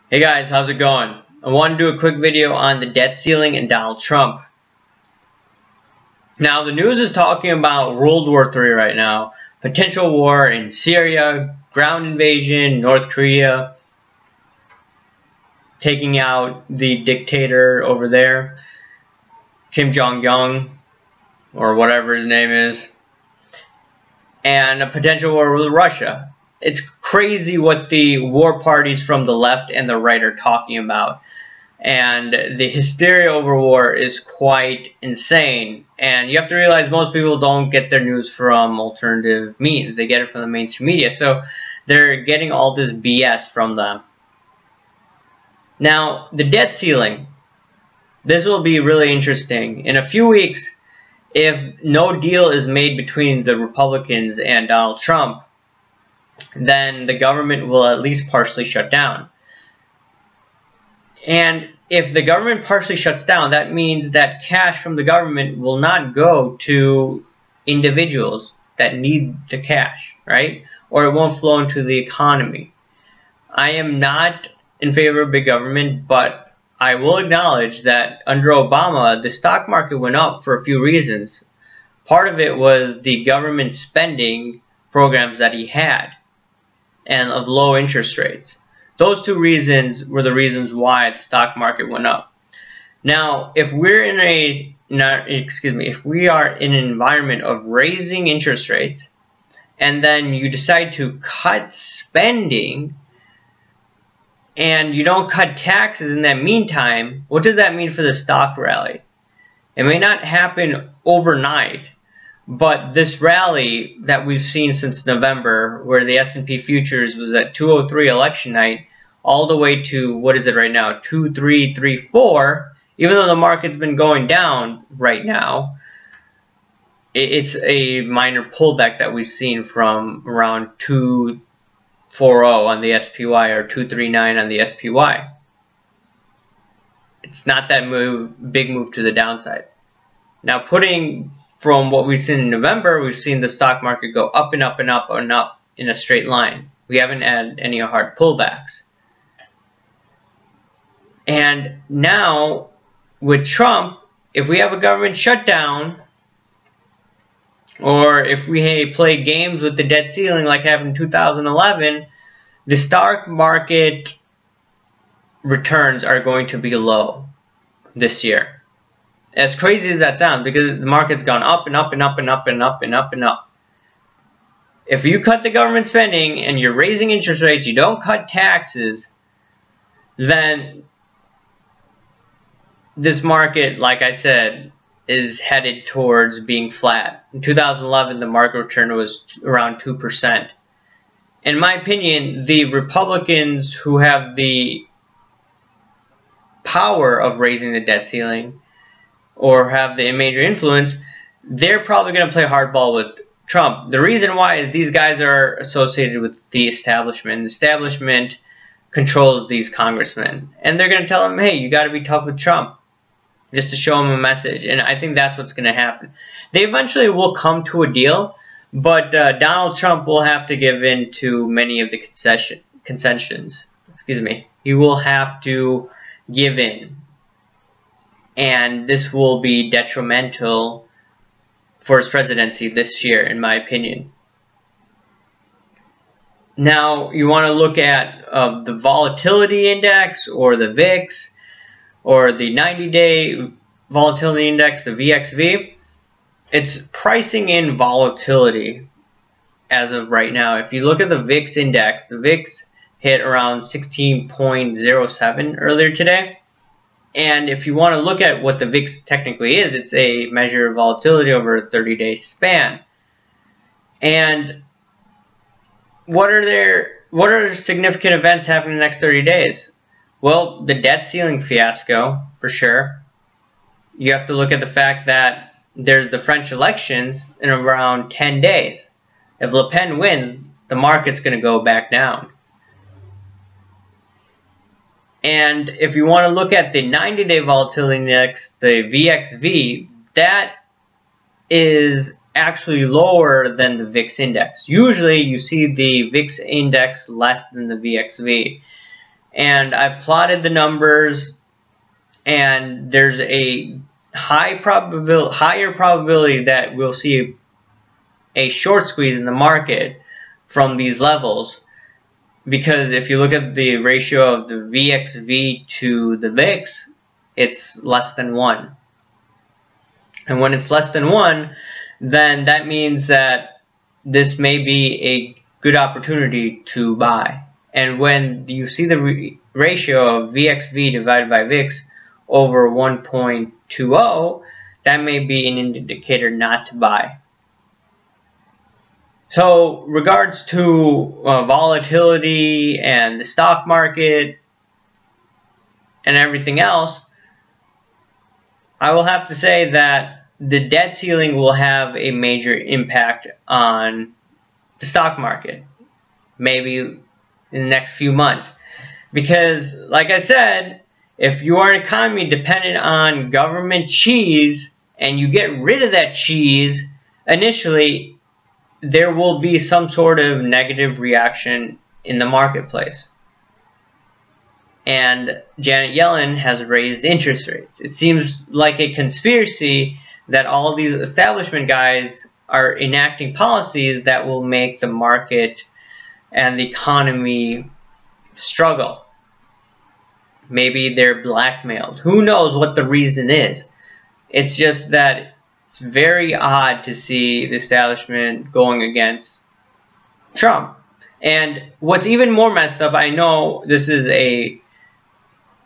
Hey guys, how's it going? I want to do a quick video on the debt ceiling and Donald Trump. Now, the news is talking about World War III right now. Potential war in Syria, ground invasion, North Korea, taking out the dictator over there, Kim Jong-un, or whatever his name is, and a potential war with Russia. It's crazy what the war parties from the left and the right are talking about. And the hysteria over war is quite insane. And you have to realize most people don't get their news from alternative means. They get it from the mainstream media. So they're getting all this BS from them. Now, the debt ceiling. This will be really interesting. In a few weeks, if no deal is made between the Republicans and Donald Trump, then the government will at least partially shut down. And if the government partially shuts down, that means that cash from the government will not go to individuals that need the cash, right? Or it won't flow into the economy. I am not in favor of big government, but I will acknowledge that under Obama, the stock market went up for a few reasons. Part of it was the government spending programs that he had and of low interest rates. Those two reasons were the reasons why the stock market went up. Now, if we're if we are in an environment of raising interest rates, and then you decide to cut spending, and you don't cut taxes in that meantime, what does that mean for the stock rally? It may not happen overnight, but this rally that we've seen since November, where the S&P futures was at 203 election night, all the way to, what is it right now, 2334, even though the market's been going down right now, it's a minor pullback that we've seen from around 240 on the SPY or 239 on the SPY. It's not that big move to the downside. Now, from what we've seen in November, we've seen the stock market go up and up and up and up in a straight line. We haven't had any hard pullbacks. And now, with Trump, if we have a government shutdown, or if we play games with the debt ceiling like happened in 2011, the stock market returns are going to be low this year. As crazy as that sounds, because the market's gone up and up and up and up and up and up and up. If you cut the government spending and you're raising interest rates, you don't cut taxes, then this market, like I said, is headed towards being flat. In 2011, the market return was around 2%. In my opinion, the Republicans who have the power of raising the debt ceiling or have the major influence, they're probably going to play hardball with Trump. The reason why is these guys are associated with the establishment. The establishment controls these congressmen. And they're going to tell them, hey, you got to be tough with Trump, just to show him a message. And I think that's what's going to happen. They eventually will come to a deal, but Donald Trump will have to give in to many of the concessions. Excuse me. He will have to give in. And this will be detrimental for his presidency this year, in my opinion. Now, you want to look at the volatility index, or the VIX, or the 90-day volatility index, the VXV. It's pricing in volatility as of right now. If you look at the VIX index, the VIX hit around 16.07 earlier today. And if you want to look at what the VIX technically is, it's a measure of volatility over a 30-day span. And what are significant events happening in the next 30 days? Well, the debt ceiling fiasco, for sure. You have to look at the fact that there's the French elections in around 10 days. If Le Pen wins, the market's going to go back down. And if you want to look at the 90-day volatility index, the VXV, that is actually lower than the VIX index. Usually you see the VIX index less than the VXV. and I've plotted the numbers, and there's a higher probability that we'll see a short squeeze in the market from these levels, because if you look at the ratio of the VXV to the VIX, it's less than 1. And when it's less than 1, then that means that this may be a good opportunity to buy. And when you see the ratio of VXV divided by VIX over 1.20, that may be an indicator not to buy. So, regards to volatility and the stock market and everything else, I will have to say that the debt ceiling will have a major impact on the stock market, maybe in the next few months. Because, like I said, if you are an economy dependent on government cheese and you get rid of that cheese initially, there will be some sort of negative reaction in the marketplace. And Janet Yellen has raised interest rates. It seems like a conspiracy that all these establishment guys are enacting policies that will make the market and the economy struggle. Maybe they're blackmailed. Who knows what the reason is? It's just that it's very odd to see the establishment going against Trump. And what's even more messed up, I know this is a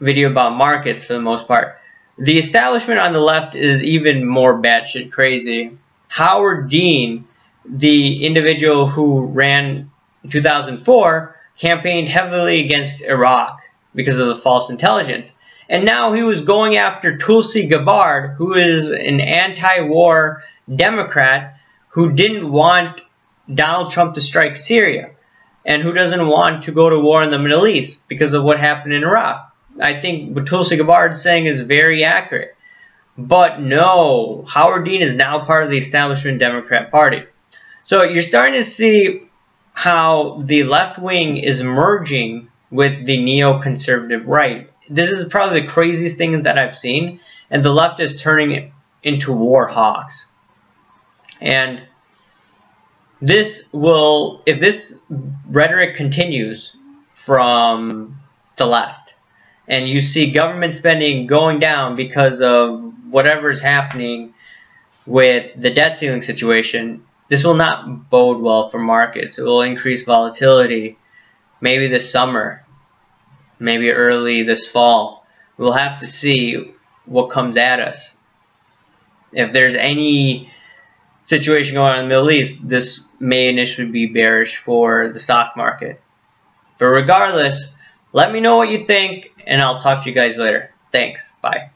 video about markets for the most part, the establishment on the left is even more batshit crazy. Howard Dean, the individual who ran in 2004, campaigned heavily against Iraq because of the false intelligence. And now he was going after Tulsi Gabbard, who is an anti-war Democrat who didn't want Donald Trump to strike Syria and who doesn't want to go to war in the Middle East because of what happened in Iraq. I think what Tulsi Gabbard is saying is very accurate. But no, Howard Dean is now part of the establishment Democrat Party. So you're starting to see how the left wing is merging with the neoconservative right. This is probably the craziest thing that I've seen, and the left is turning it into war hawks. And this will, if this rhetoric continues from the left, and you see government spending going down because of whatever is happening with the debt ceiling situation, this will not bode well for markets. It will increase volatility, maybe this summer, maybe early this fall. We'll have to see what comes at us. If there's any situation going on in the Middle East, this may initially be bearish for the stock market. But regardless, let me know what you think, and I'll talk to you guys later. Thanks. Bye.